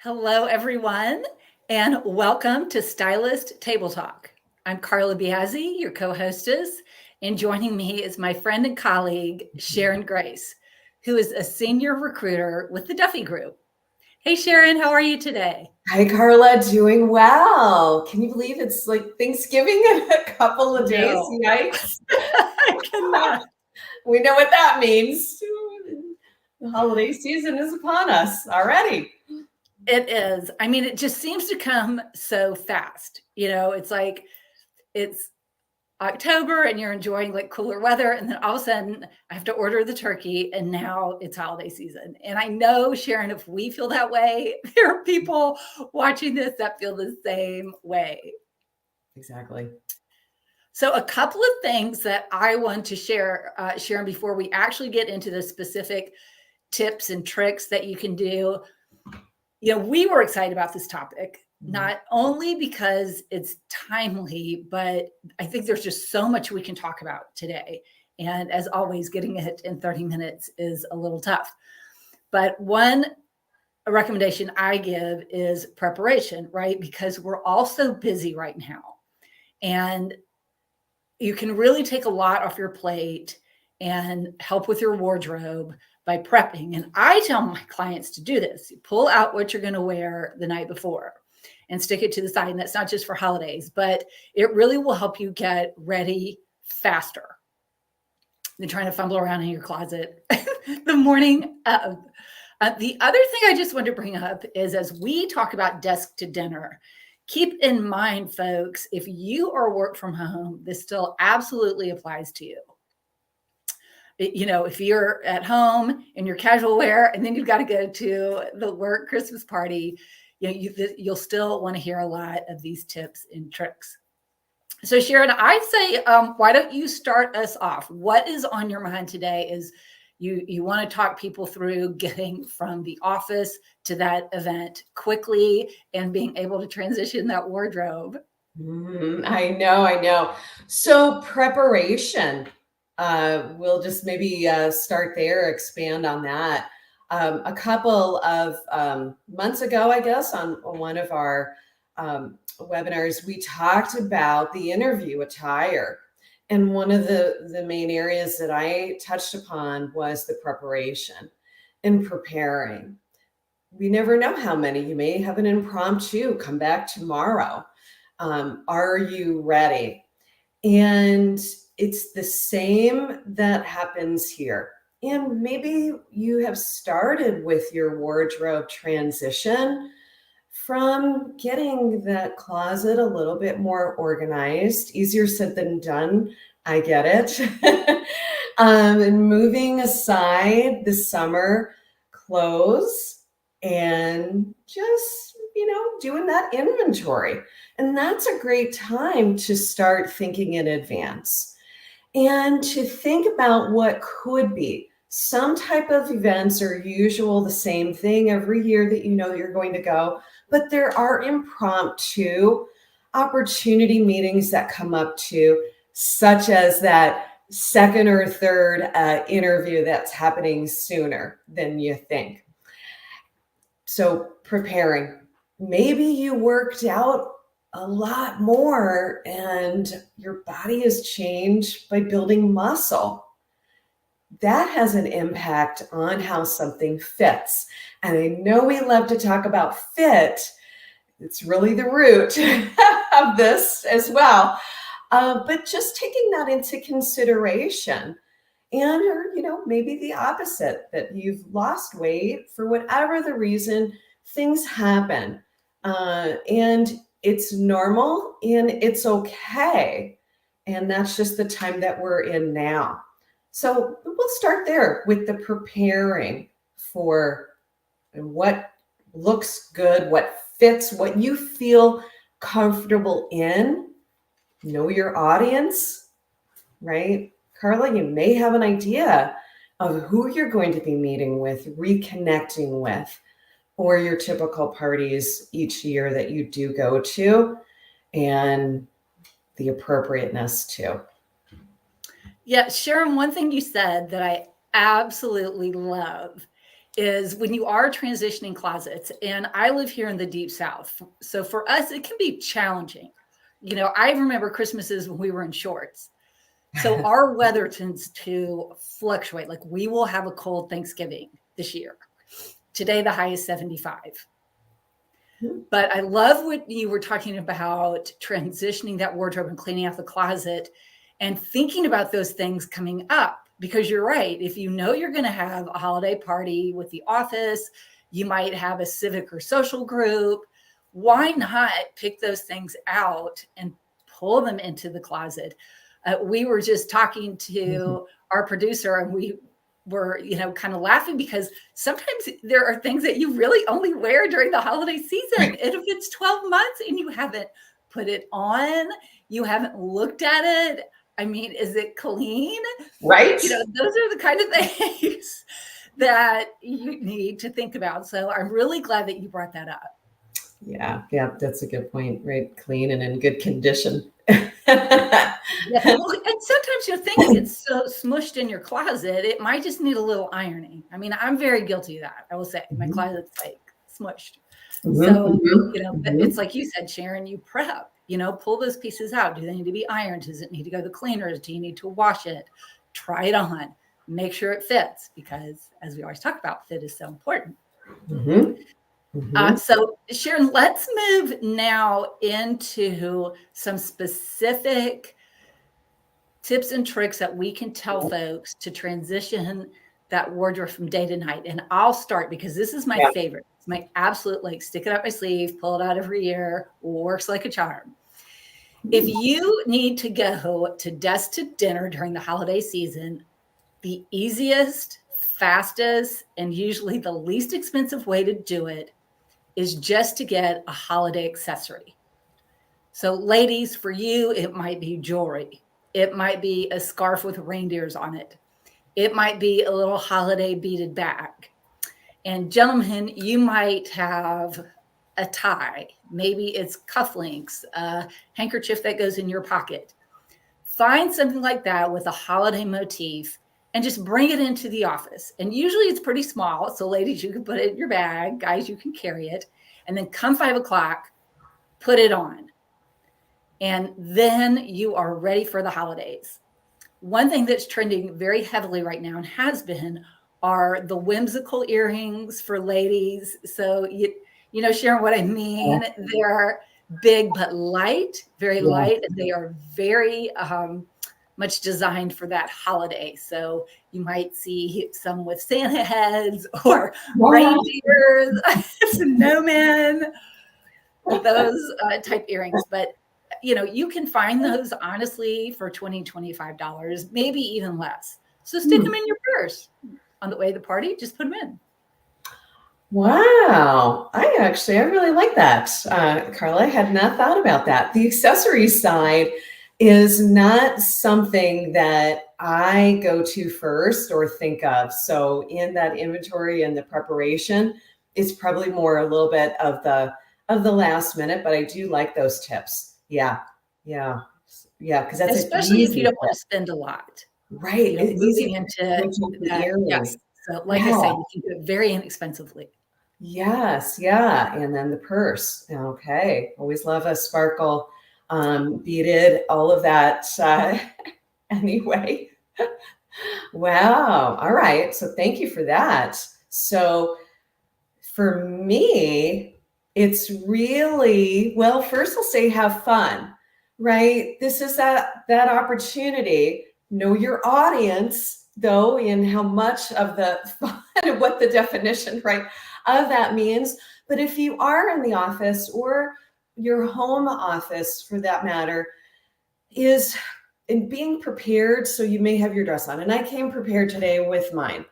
Hello, everyone, and welcome to Stylist Table Talk. I'm Carla Biasi, your co hostess, and joining me is my friend and colleague, Sharon Grace, who is a senior recruiter with the Duffy Group. Hey, Sharon, how are you today? Hi, Carla. Doing well. Can you believe it's like Thanksgiving in a couple of days? No, Yikes. I cannot. We know what that means. The holiday season is upon us already. It is. I mean, it just seems to come so fast. It's like it's October and you're enjoying like cooler weather, and then all of a sudden I have to order the turkey, and now it's holiday season. And I know, Sharon, if we feel that way, there are people watching this that feel the same way. Exactly. So, a couple of things that I want to share, Sharon, before we actually get into the specific tips and tricks that you can do. We were excited about this topic, not only because it's timely, but I think there's just so much we can talk about today. And as always, getting it in 30 minutes is a little tough. But one recommendation I give is preparation, right? Because we're all so busy right now. And you can really take a lot off your plate and help with your wardrobe by prepping. And I tell my clients to do this. You pull out what you're going to wear the night before and stick it to the side. And that's not just for holidays, but it really will help you get ready faster than trying to fumble around in your closet the morning of. The other thing I just wanted to bring up is, as we talk about desk to dinner, keep in mind, folks, if you are work from home, this still absolutely applies to you. If you're at home in your casual wear and then you've got to go to the work Christmas party, you'll still want to hear a lot of these tips and tricks. So, Sharon, I say, why don't you start us off? What is on your mind today? Is you want to talk people through getting from the office to that event quickly and being able to transition that wardrobe. I know. So preparation. We'll just maybe start there, expand on that. A couple of months ago, I guess, on one of our webinars, we talked about the interview attire. And one of the main areas that I touched upon was the preparation and preparing. We never know how many. You may have an impromptu, come back tomorrow. Are you ready? And it's the same that happens here. And maybe you have started with your wardrobe transition from getting that closet a little bit more organized. Easier said than done. I get it. And moving aside the summer clothes and just, doing that inventory. And that's a great time to start thinking in advance and to think about what could be. Some type of events are usual, the same thing every year that you're going to go, but there are impromptu opportunity meetings that come up too, such as that second or third interview that's happening sooner than you think. So preparing. Maybe you worked out a lot more and your body has changed by building muscle. That has an impact on how something fits. And I know we love to talk about fit. It's really the root of this as well. But just taking that into consideration. And, or, maybe the opposite, that you've lost weight for whatever the reason, things happen. And it's normal and it's okay. And that's just the time that we're in now. So we'll start there with the preparing for what looks good, what fits, what you feel comfortable in. Know your audience, right? Carla, you may have an idea of who you're going to be meeting with, reconnecting with, or your typical parties each year that you do go to, and the appropriateness too. Yeah, Sharon, one thing you said that I absolutely love is when you are transitioning closets, and I live here in the deep South. So for us, it can be challenging. I remember Christmases when we were in shorts. So our weather tends to fluctuate. Like we will have a cold Thanksgiving this year. Today, the high is 75. But I love what you were talking about, transitioning that wardrobe and cleaning out the closet and thinking about those things coming up, because you're right. If you know you're going to have a holiday party with the office, you might have a civic or social group. Why not pick those things out and pull them into the closet? We were just talking to our producer, and we were, kind of laughing because sometimes there are things that you really only wear during the holiday season. And if it's 12 months and you haven't put it on, you haven't looked at it, I mean, is it clean? Right. Those are the kind of things that you need to think about. So I'm really glad that you brought that up. Yeah, that's a good point, right? Clean and in good condition. Yeah. Well, and sometimes things get so smushed in your closet, it might just need a little ironing. I mean, I'm very guilty of that. I will say my closet's like smushed. So, it's like you said, Sharon, you prep, pull those pieces out. Do they need to be ironed? Does it need to go to the cleaners? Do you need to wash it? Try it on, make sure it fits, because as we always talk about, fit is so important. So Sharon, let's move now into some specific tips and tricks that we can tell folks to transition that wardrobe from day to night. And I'll start because this is my favorite. It's my absolute, like, stick it up my sleeve, pull it out every year, works like a charm. If you need to go to desk to dinner during the holiday season, the easiest, fastest, and usually the least expensive way to do it is just to get a holiday accessory. So ladies, for you, it might be jewelry. It might be a scarf with reindeers on it. It might be a little holiday beaded bag. And gentlemen, you might have a tie. Maybe it's cufflinks, a handkerchief that goes in your pocket. Find something like that with a holiday motif and just bring it into the office. And usually it's pretty small. So ladies, you can put it in your bag. Guys, you can carry it. And then come 5 o'clock, put it on. And then you are ready for the holidays. One thing that's trending very heavily right now and has been are the whimsical earrings for ladies. So, Sharon, what I mean, they're big but light, very light. And they are very much designed for that holiday. So you might see some with Santa heads or reindeers, snowmen, those type earrings. But you can find those honestly for $20, $25, maybe even less. So stick them in your purse on the way to the party. Just put them in. Wow. I really like that. Carla, I had not thought about that. The accessory side is not something that I go to first or think of. So in that inventory and the preparation, it's probably more a little bit of the last minute, but I do like those tips. Yeah. Because that's especially if you don't want to spend a lot. Right. It's moving into that. Yes. So like I say, you can do it very inexpensively. Yes. Yeah. And then the purse. Okay. Always love a sparkle, beaded, all of that. Anyway. Wow. All right. So thank you for that. So for me, it's really, well, first I'll say have fun, right? This is that opportunity. Know your audience, though, in how much of the fun and what the definition, right, of that means. But if you are in the office or your home office, for that matter, is in being prepared. So you may have your dress on, and I came prepared today with mine.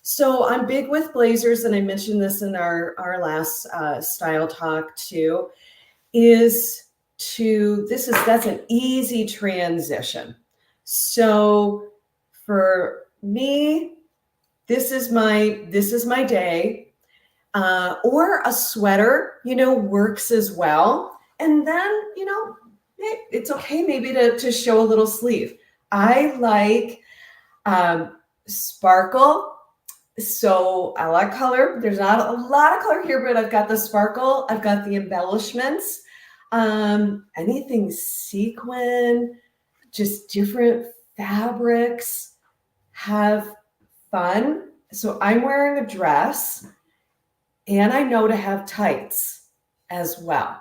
So I'm big with blazers, and I mentioned this in our last style talk too, that's an easy transition. So for me, this is my day, or a sweater, works as well. And then, it's okay maybe to show a little sleeve. I like sparkle, So I like color. There's not a lot of color here, but I've got the sparkle. I've got the embellishments. Anything sequin, just different fabrics. Have fun. So I'm wearing a dress and I know to have tights as well.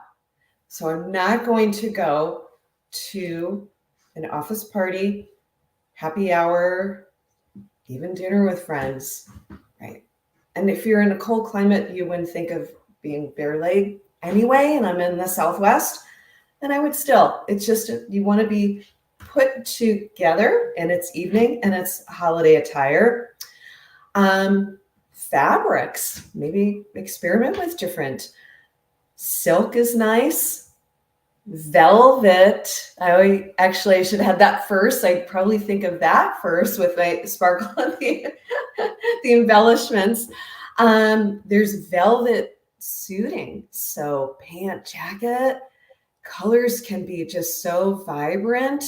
So I'm not going to go to an office party, happy hour, even dinner with friends, right? And if you're in a cold climate, you wouldn't think of being bare leg anyway, and I'm in the Southwest, and I would still. It's just you want to be put together, and it's evening, and it's holiday attire. Fabrics, maybe experiment with different. Silk is nice. Velvet. I should have that first. I'd probably think of that first with my sparkle and the embellishments. There's velvet suiting. So pant, jacket, colors can be just so vibrant.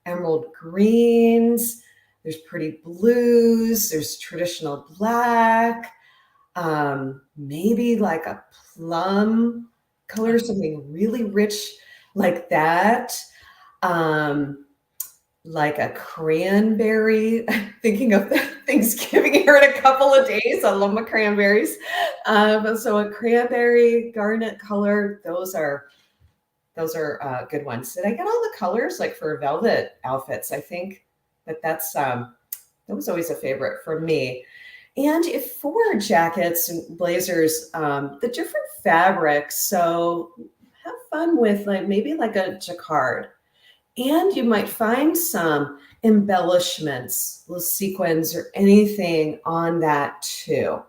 Emerald greens. There's pretty blues. There's traditional black. Maybe like a plum color, something really rich like that. Like a cranberry. Thinking of Thanksgiving here in a couple of days. I love my cranberries. So a cranberry garnet color, those are good ones. Did I get all the colors like for velvet outfits? I think that was always a favorite for me. And if for jackets and blazers, the different fabrics. So have fun with maybe like a jacquard. And you might find some embellishments, little sequins or anything on that too.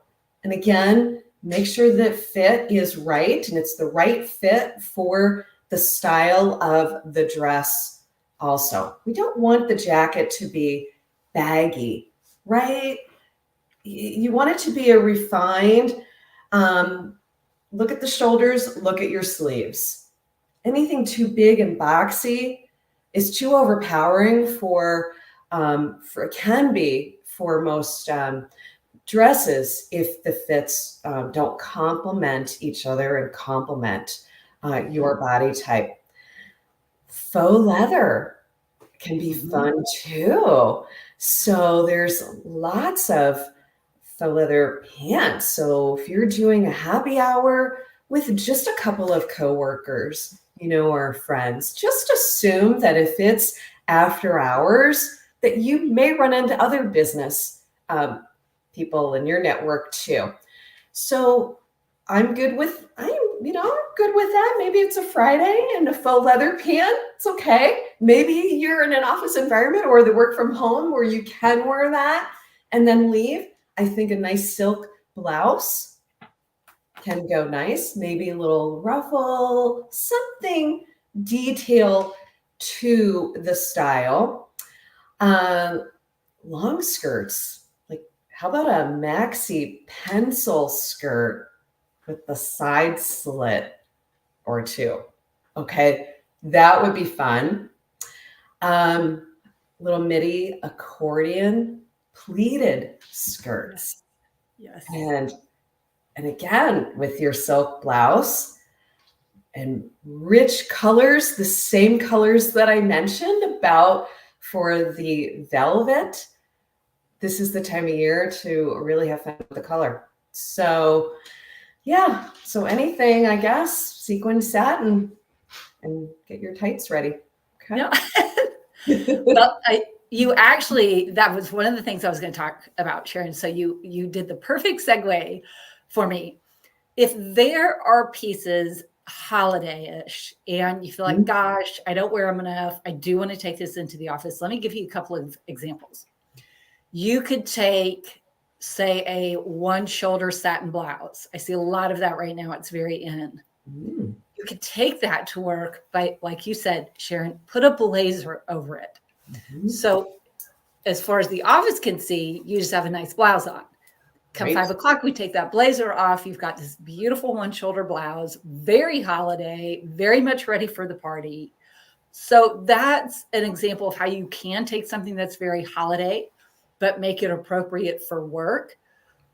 And again, make sure that fit is right and it's the right fit for the style of the dress also. We don't want the jacket to be baggy, right? You want it to be a refined, look at the shoulders, look at your sleeves. Anything too big and boxy is too overpowering for can be for most dresses if the fits don't complement each other and complement your body type. Faux leather can be fun too. So there's lots of faux leather pants. So if you're doing a happy hour with just a couple of coworkers, or friends, just assume that if it's after hours, that you may run into other business people in your network too. So I'm good with that. Maybe it's a Friday and a faux leather pant. It's okay. Maybe you're in an office environment or the work from home where you can wear that and then leave. I think a nice silk blouse can go nice. Maybe a little ruffle, something detail to the style. Long skirts, like how about a maxi pencil skirt with the side slit or two? Okay, that would be fun. Little midi accordion pleated skirts. Yes. And again, with your silk blouse and rich colors, the same colors that I mentioned about for the velvet. This is the time of year to really have fun with the color. So yeah, so anything, I guess, sequin satin and get your tights ready. Okay. No. Well, that was one of the things I was going to talk about, Sharon. So you did the perfect segue for me. If there are pieces holiday-ish and you feel like, gosh, I don't wear them enough, I do want to take this into the office. Let me give you a couple of examples. You could take, say, a one shoulder satin blouse. I see a lot of that right now. It's very in. You could take that to work by, like you said, Sharon, put a blazer over it. So as far as the office can see, you just have a nice blouse on. Come 5 o'clock, we take that blazer off. You've got this beautiful one shoulder blouse, very holiday, very much ready for the party. So that's an example of how you can take something that's very holiday, but make it appropriate for work.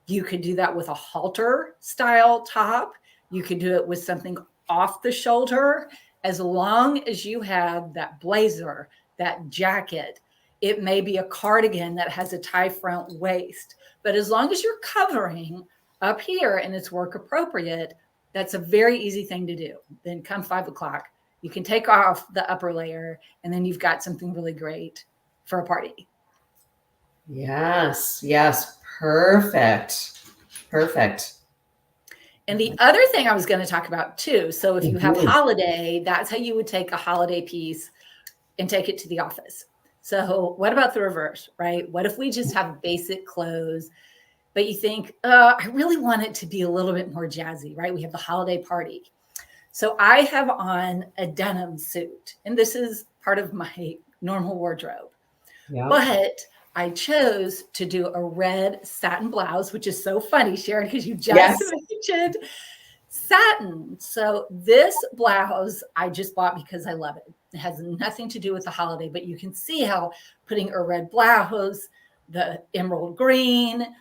You could do that with a halter style top. You could do it with something off the shoulder, as long as you have that blazer, that jacket. It may be a cardigan that has a tie front waist, but as long as you're covering up here and it's work appropriate, that's a very easy thing to do. Then come 5 o'clock, you can take off the upper layer, and then you've got something really great for a party. Yes, yes, perfect, perfect. And the other thing I was going to talk about too, so if you have Mhm. holiday, that's how you would take a holiday piece and take it to the office. So what about the reverse, right? What if we just have basic clothes, but you think, I really want it to be a little bit more jazzy, right? We have the holiday party. So I have on a denim suit, and this is part of my normal wardrobe. Yeah. But I chose to do a red satin blouse, which is so funny, Sharon, because you just Yes. mentioned satin. So this blouse I just bought because I love it. It has nothing to do with the holiday, but you can see how putting a red blouse, the emerald green,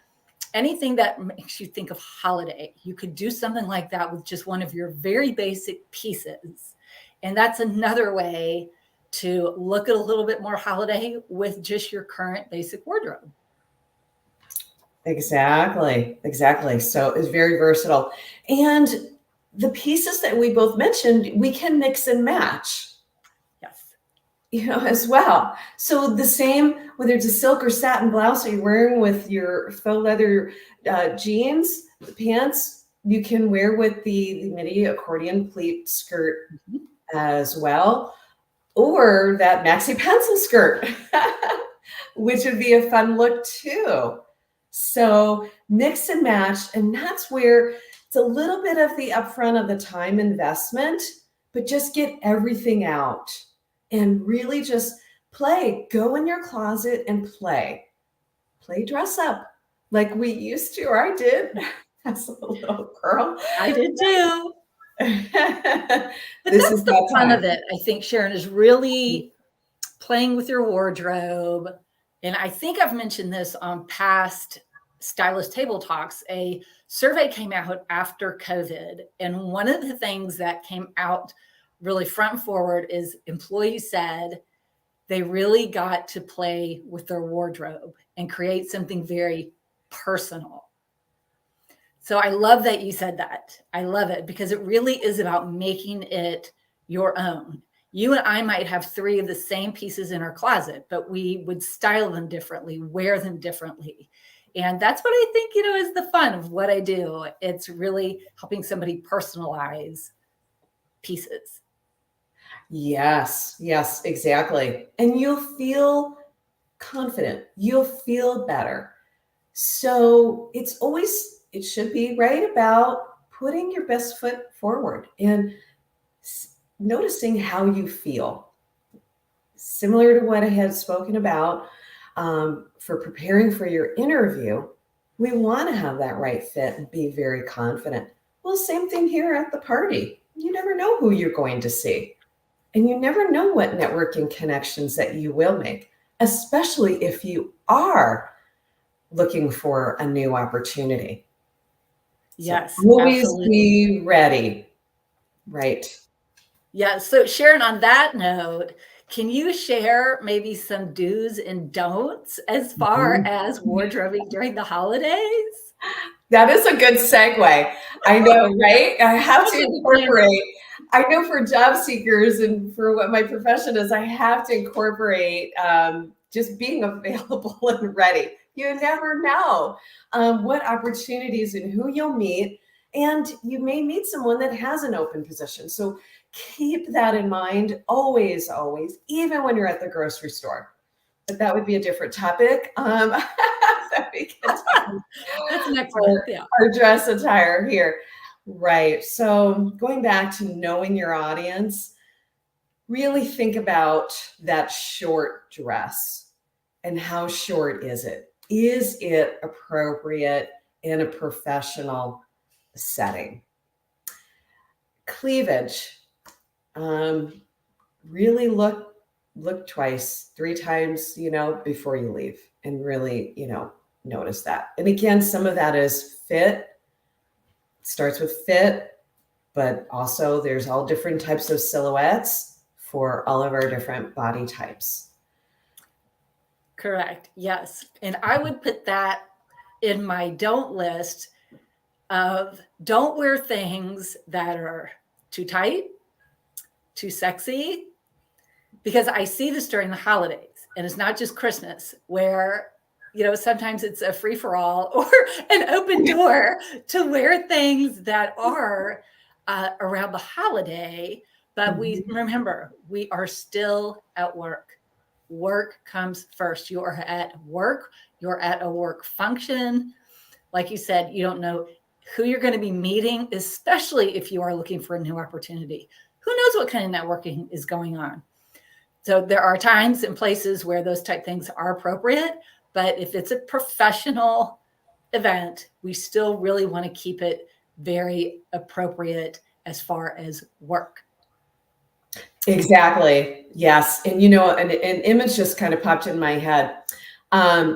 anything that makes you think of holiday, you could do something like that with just one of your very basic pieces. And that's another way to look at a little bit more holiday with just your current basic wardrobe. Exactly, exactly. So it's very versatile. And the pieces that we both mentioned, we can mix and match, Yes. as well. So the same, whether it's a silk or satin blouse that you're wearing with your faux leather jeans, the pants, you can wear with the midi accordion pleat skirt Mhm. as well, or that maxi pencil skirt, which would be a fun look too. So mix and match, and that's where it's a little bit of the upfront of the time investment, but just get everything out and really just play. Go in your closet and play. Play dress up like we used to, or I did as a little girl. I did too. But This that's is the that fun time. of it, I think, Sharon, is really playing with your wardrobe. And I think I've mentioned this on past stylist table talks. A survey came out after COVID. And one of the things that came out really front and forward is employees said they really got to play with their wardrobe and create something very personal. So I love that you said that. I love it because it really is about making it your own. You and I might have three of the same pieces in our closet, but we would style them differently, wear them differently. And that's what I think, is the fun of what I do. It's really helping somebody personalize pieces. Yes, yes, exactly. And you'll feel confident. You'll feel better. So it should be right about putting your best foot forward and noticing how you feel. Similar to what I had spoken about for preparing for your interview, we want to have that right fit and be very confident. Well, same thing here at the party. You never know who you're going to see. And you never know what networking connections that you will make, especially if you are looking for a new opportunity. So Yes, always absolutely. be ready. Right. Yeah. So, Sharon, on that note, can you share maybe some do's and don'ts as far Mhm. as wardrobing during the holidays? That is a good segue. I know, right? I have to Such a good plan. incorporate. I know for job seekers and for what my profession is, I have to incorporate just being available and ready. You never know what opportunities and who you'll meet. And you may meet someone that has an open position. So keep that in mind always, always, even when you're at the grocery store. But that would be a different topic that we can talk That's next month. for Yeah. our dress attire here. Right. So going back to knowing your audience, really think about that short dress and how short is it? Is it appropriate in a professional setting? Cleavage. Um, really look twice, three times, before you leave, and really, notice that. And again, some of that is fit. It starts with fit, but also there's all different types of silhouettes for all of our different body types. Correct. Yes. And I would put that in my don't list of don't wear things that are too tight, too sexy, because I see this during the holidays, and it's not just Christmas, where sometimes it's a free for all or an open door to wear things that are around the holiday. But we remember, we are still at work. Work comes first. You are at work. You're at a work function. Like you said, you don't know who you're going to be meeting, especially if you are looking for a new opportunity. Who knows what kind of networking is going on? So there are times and places where those type things are appropriate, but if it's a professional event, we still really want to keep it very appropriate as far as work. Exactly. Yes. And, an image just kind of popped in my head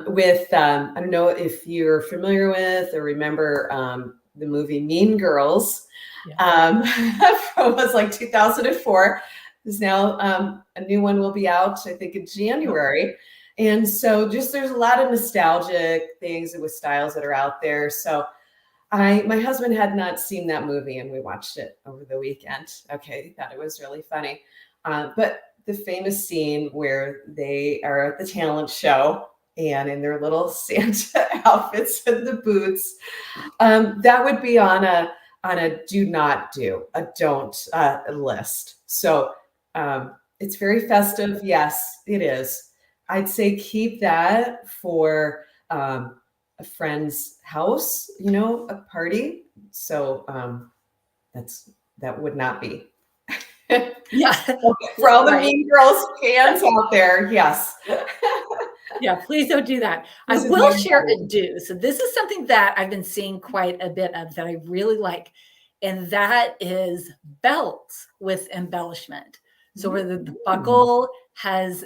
with, I don't know if you're familiar with or remember the movie Mean Girls. Yeah. It was like 2004. There's now a new one will be out, I think, in January. And so just there's a lot of nostalgic things with styles that are out there. So my husband had not seen that movie, and we watched it over the weekend. Okay, he thought it was really funny. But the famous scene where they are at the talent show and in their little Santa outfits and the boots, that would be on a do not do, a don't list. So it's very festive. Yes, it is. I'd say keep that for a friend's house, a party. So that would not be. Yeah. For all the Mean Girls fans out there, yes. Yeah, please don't do that. I will share a do. So this is something that I've been seeing quite a bit of that I really like. And that is belts with embellishment. So whether the buckle has,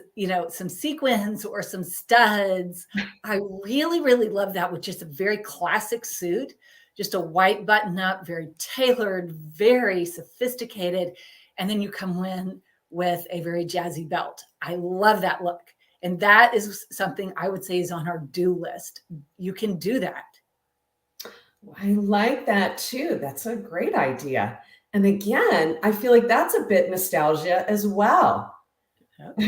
some sequins or some studs, I really, really love that with just a very classic suit, just a white button up, very tailored, very sophisticated. And then you come in with a very jazzy belt. I love that look. And that is something I would say is on our do list. You can do that. I like that too. That's a great idea. And again, I feel like that's a bit nostalgia as well. Yep.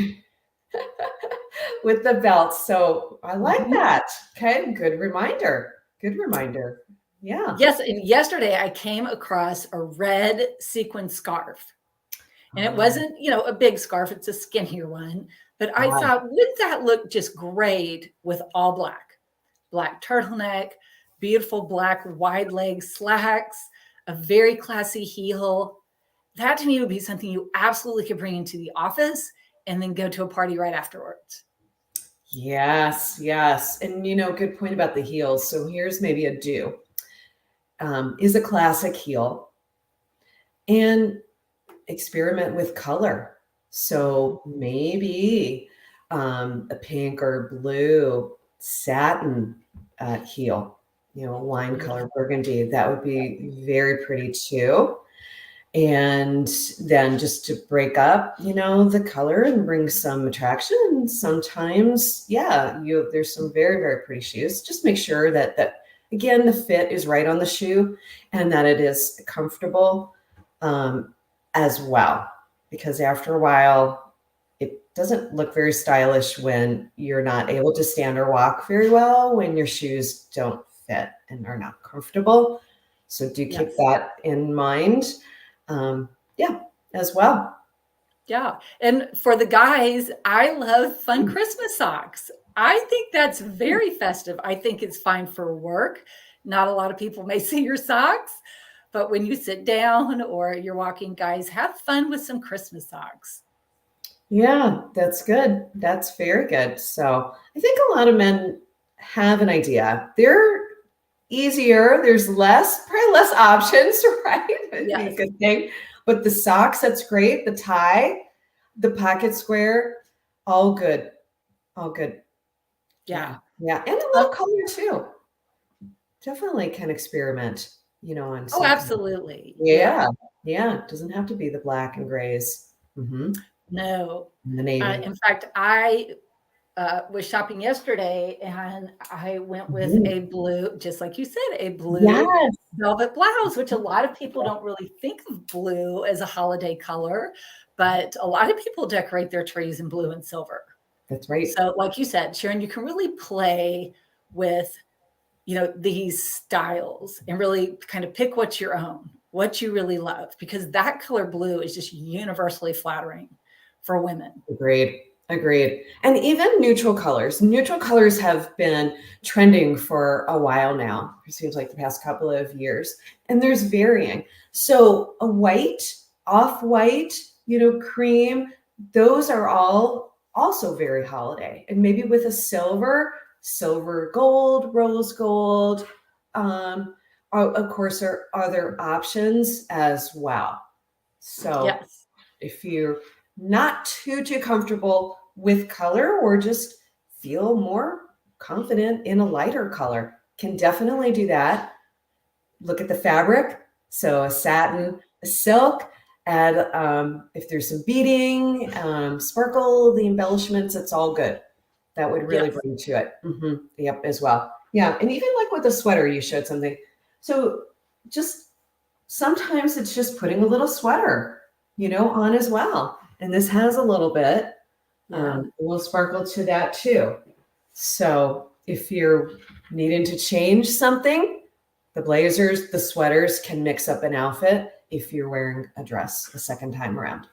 With the belts. So I like that. Okay. Good reminder. Good reminder. Yeah. Yes. And yesterday I came across a red sequin scarf. And it wasn't, a big scarf. It's a skinnier one. But I thought, wouldn't that look just great with all black turtleneck, beautiful black wide leg slacks, a very classy heel. That to me would be something you absolutely could bring into the office and then go to a party right afterwards. Yes, yes. And, good point about the heels. So here's maybe a do. Is a classic heel and experiment with color. So maybe a pink or blue satin heel, wine color burgundy. That would be very pretty too. And then just to break up, the color and bring some attraction. And sometimes, there's some very, very pretty shoes. Just make sure that again, the fit is right on the shoe and that it is comfortable as well. Because after a while, it doesn't look very stylish when you're not able to stand or walk very well, when your shoes don't fit and are not comfortable. So do keep that in mind. As well. Yeah. And for the guys, I love fun Christmas socks. I think that's very festive. I think it's fine for work. Not a lot of people may see your socks, but when you sit down or you're walking, guys, have fun with some Christmas socks. Yeah, that's good. That's very good. So I think a lot of men have an idea. They're easier. There's probably less options, right? Yes. A good thing. But the socks, that's great. The tie, the pocket square, all good. All good. Yeah. Yeah. And a little color too. Definitely can experiment, on Oh, something. absolutely. Yeah. Yeah. Yeah. It doesn't have to be the black and grays. And No. the navy. In fact, I was shopping yesterday and I went with Mhm. a blue, just like you said, a blue Yes. velvet blouse, which a lot of people don't really think of blue as a holiday color, but a lot of people decorate their trees in blue and silver. That's right. So, like you said, Sharon, you can really play with, these styles and really kind of pick what's your own, what you really love, because that color blue is just universally flattering for women. Agreed. Agreed. And even neutral colors. Neutral colors have been trending for a while now. It seems like the past couple of years. And there's varying. So a white, off-white, cream, those are all also very holiday. And maybe with a silver gold, rose gold. Of course, there are other options as well. So Yes. if you're not too comfortable with color or just feel more confident in a lighter color, can definitely do that. Look at the fabric. So a satin, a silk, add if there's some beading, sparkle, the embellishments, it's all good. That would really Yes. bring to it. Yep, as well. Yeah, and even like with a sweater, you showed something. So just sometimes it's just putting a little sweater, on as well. And this has a little bit, Yeah. a little sparkle to that too. So if you're needing to change something, the blazers, the sweaters can mix up an outfit if you're wearing a dress a second time around.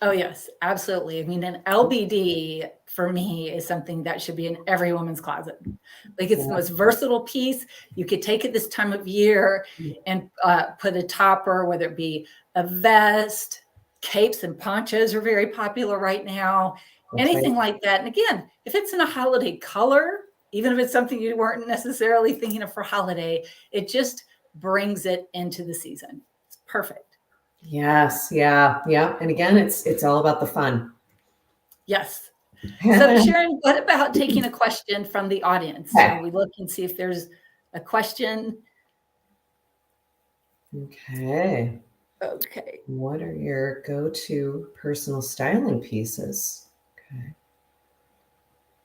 Oh, yes, absolutely. I mean, an LBD for me is something that should be in every woman's closet. Like it's the most versatile piece. You could take it this time of year and put a topper, whether it be a vest, capes and ponchos are very popular right now, That's right. anything like that. And again, if it's in a holiday color, even if it's something you weren't necessarily thinking of for holiday, it just brings it into the season. It's perfect. Yes, yeah, yeah. And again, it's all about the fun. Yes. So, Sharon, what about taking a question from the audience? Okay. Shall we look and see if there's a question? Okay. Okay. What are your go-to personal styling pieces? Okay.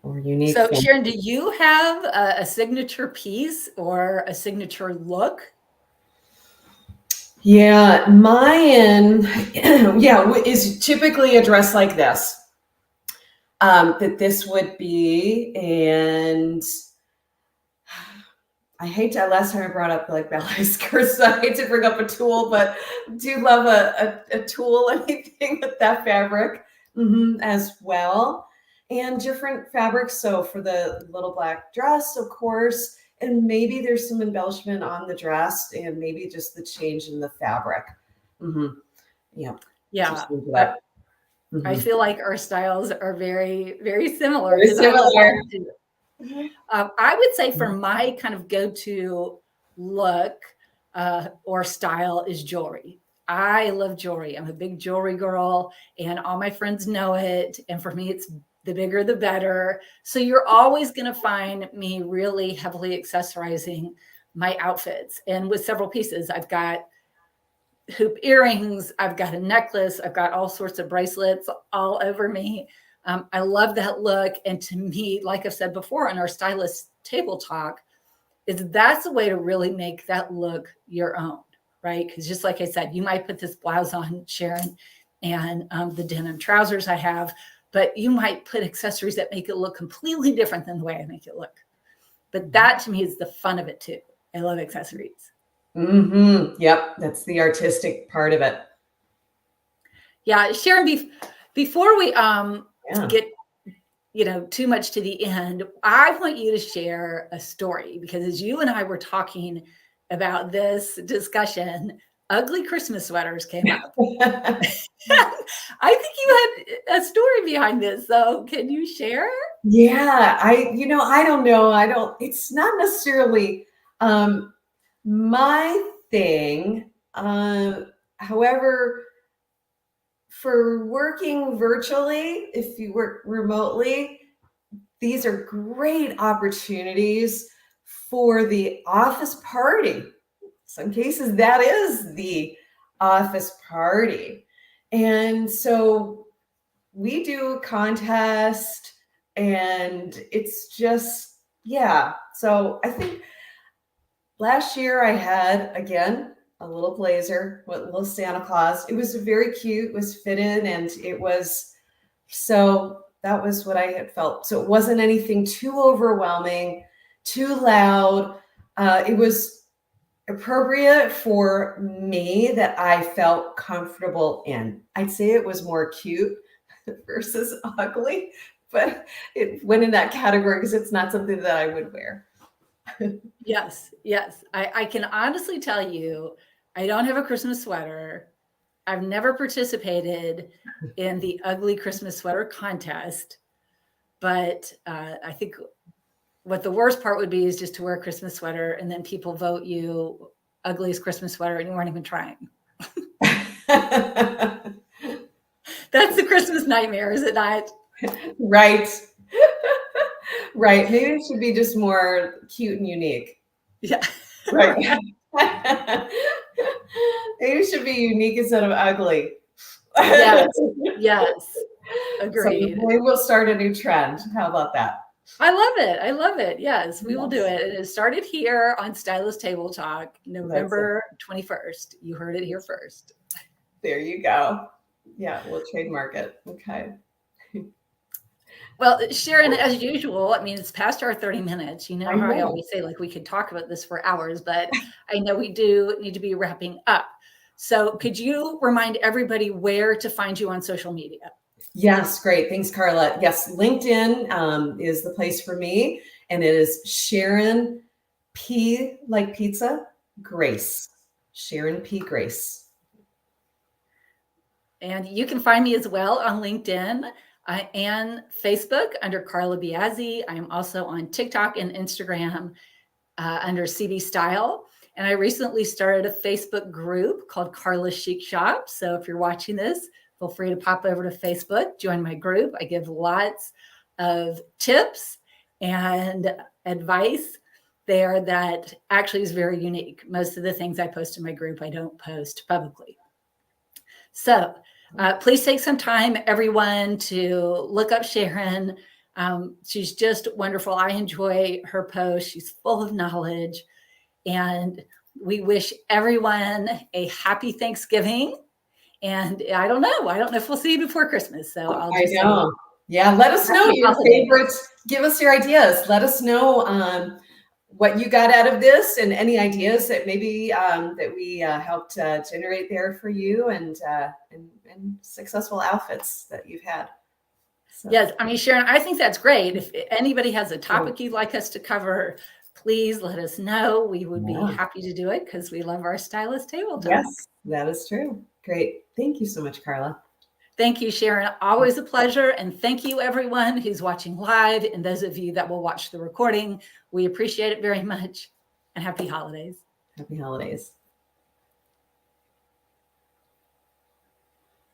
Or unique So, things? Sharon, do you have a signature piece or a signature look? Yeah, mine, is typically a dress like this. That this would be, and I hate to, last time I brought up like ballet skirts, so I hate to bring up a tulle, but do love a tulle, anything with that fabric as well. And different fabrics. So for the little black dress, of course, and maybe there's some embellishment on the dress and maybe just the change in the fabric. Yeah. Yeah. Just leave it up. I feel like our styles are very, very similar Very because I love similar. that too. I would say for my kind of go-to look or style is jewelry. I love jewelry. I'm a big jewelry girl, and all my friends know it. And for me, it's the bigger the better. So you're always going to find me really heavily accessorizing my outfits. And with several pieces, I've got hoop earrings, I've got a necklace, I've got all sorts of bracelets all over me. I love that look. And to me, like I've said before on our stylist table talk, is that's a way to really make that look your own, right? Because just like I said, you might put this blouse on, Sharon, and the denim trousers I have, but you might put accessories that make it look completely different than the way I make it look. But that to me is the fun of it too. I love accessories. Yep. That's the artistic part of it. Yeah, Sharon, before we Yeah. get too much to the end, I want you to share a story because as you and I were talking about this discussion, ugly Christmas sweaters came up. I think you had a story behind this. So can you share? Yeah, I don't know. It's not necessarily my thing. However, for working virtually, if you work remotely, these are great opportunities for the office party. Some cases that is the office party. And so we do a contest, and it's just, yeah. So I think last year I had, again, a little blazer with a little Santa Claus. It was very cute, it was fitted, and it was, so that was what I had felt. So it wasn't anything too overwhelming, too loud. It was appropriate for me that I felt comfortable in. I'd say it was more cute versus ugly, but it went in that category because it's not something that I would wear. Yes, yes. I can honestly tell you, I don't have a Christmas sweater. I've never participated in the ugly Christmas sweater contest, but I think what the worst part would be is just to wear a Christmas sweater and then people vote you ugliest Christmas sweater and you weren't even trying. That's the Christmas nightmare, is it not? Right. Right. Maybe it should be just more cute and unique. Yeah. Right. Maybe it should be unique instead of ugly. Yes. Yes. Agreed. So maybe we'll start a new trend. How about that? I love it. I love it. Yes, we will do Yes. it. It started here on Stylist Table Talk, November 21st. You heard it here first. There you go. Yeah, we'll trademark it. Okay. Well, Sharon, as usual, I mean, it's past our 30 minutes. You know I how I know. always say, like, we could talk about this for hours, but I know we do need to be wrapping up. So could you remind everybody where to find you on social media? Yes, great. Thanks, Carla. Yes, LinkedIn is the place for me, and it is Sharon P. like pizza, Grace. Sharon P. Grace. And you can find me as well on LinkedIn and Facebook under Carla Biasi. I'm also on TikTok and Instagram under CB Style. And I recently started a Facebook group called Carla Chic Shop. So if you're watching this, feel free to pop over to Facebook, join my group. I give lots of tips and advice there that actually is very unique. Most of the things I post in my group, I don't post publicly. So please take some time, everyone, to look up Sharon. She's just wonderful. I enjoy her posts. She's full of knowledge. And we wish everyone a happy Thanksgiving. And I don't know if we'll see you before Christmas. So I'll just say, yeah, let us know your favorites. Give us your ideas. Let us know what you got out of this and any ideas that maybe that we helped generate there for you, and successful outfits that you've had. So. Yes, I mean, Sharon, I think that's great. If anybody has a topic you'd like us to cover, please let us know. We would be happy to do it because we love our Stylist Table Talk. Yes, that is true. Great. Thank you so much, Carla. Thank you, Sharon. Always a pleasure. And thank you, everyone who's watching live, and those of you that will watch the recording. We appreciate it very much. And happy holidays. Happy holidays.